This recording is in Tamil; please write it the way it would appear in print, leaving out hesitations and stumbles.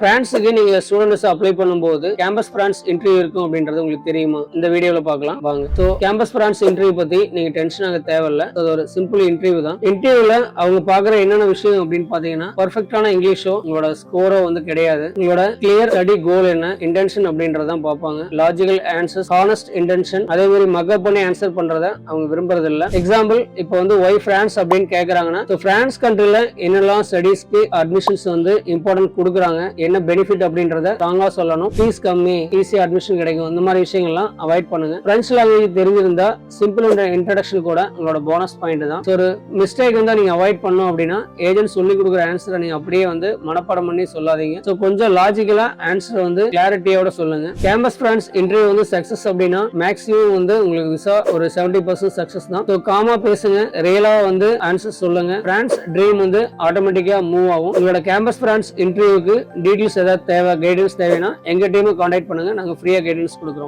பிரான்ஸுக்கு நீங்க ஸ்டூடெண்ட்ஸ் அப்ளை பண்ணும்போது கேம்பஸ் பிரான்ஸ் இன்டர்வியூ இருக்கும் அப்படின்றது உங்களுக்கு தெரியுமா? இந்த வீடியோல பார்க்கலாம் வாங்க. ஸோ கேம்பஸ் பிரான்ஸ் இன்டர்வியூ பத்தி நீங்க டென்ஷன் ஆக தேவையில்ல. அது ஒரு சிம்பிள் இன்டர்வியூ தான். இன்டர்வியூல அவங்க பாக்குற என்னென்ன விஷயம் அப்படின்னு பாத்தீங்கன்னா, பர்ஃபெக்டான இங்கிலீஷோ உங்களோட ஸ்கோரோ வந்து கிடையாது. உங்களோட கிளியர் ஸ்டடி கோல் என்ன, இன்டென்ஷன் அப்படின்றதான் பார்ப்பாங்க. லாஜிக்கல் ஆன்சர்ஸ், ஹானஸ்ட் இன்டென்ஷன், அதே மாதிரி மக்கப் பண்ணி ஆன்சர் பண்றத அவங்க விரும்புறது இல்ல. எக்ஸாம்பிள், இப்போ வந்து ஒய் பிரான்ஸ் அப்படின்னு கேக்குறாங்கன்னா, பிரான்ஸ் கண்ட்ரில என்னெல்லாம் ஸ்டடீஸ்க்கு அட்மிஷன்ஸ் வந்து இம்பார்ட்டன்ட் கொடுக்குறாங்க, என்ன பெனிஃபிட் அப்படின்றத ஸ்ட்ராங்கா சொல்லணும். ஃபீஸ் கம்மி, ஈஸி அட்மிஷன் கிடைக்கும், இந்த மாதிரி விஷயங்கள்லாம் அவாய்ட் பண்ணுங்க. பிரெஞ்சு லாங்குவேஜ் தெரிஞ்சிருந்தா சிம்பிள் இன்ட்ரடக்ஷன் கூட உங்களோட போனஸ் பாயிண்ட் தான். ஒரு மிஸ்டேக் வந்து நீங்க அவாய்ட் பண்ணணும் அப்படின்னா, ஏஜென்ட் சொல்லி கொடுக்குற ஆன்சரை நீங்க அப்படியே வந்து மனப்பாடம் பண்ணி சொல்லாதீங்க. ஸோ கொஞ்சம் லாஜிக்கலா ஆன்சர் வந்து கிளாரிட்டியோட சொல்லுங்க. கேம்பஸ் பிரான்ஸ் இன்டர்வியூ வந்து சக்சஸ் அப்படின்னா மேக்ஸிமம் வந்து உங்களுக்கு விசா ஒரு 70% சக்சஸ் தான். ஸோ காமா பேசுங்க, ரியலா வந்து ஆன்சர் சொல்லுங்க. பிரான்ஸ் ட்ரீம் வந்து ஆட்டோமேட்டிக்கா மூவ் ஆகும். உங்களோட கேம்பஸ் பிரான்ஸ் இன்டர்வியூக்கு டீடைல்ஸ் ஏதாவது தேவை, கைடன்ஸ் தேவைன்னா எங்க டீமை கான்டாக்ட் பண்ணுங்க. நாங்க ஃப்ரீயா கைடன்ஸ் கொடுக்குறோம்.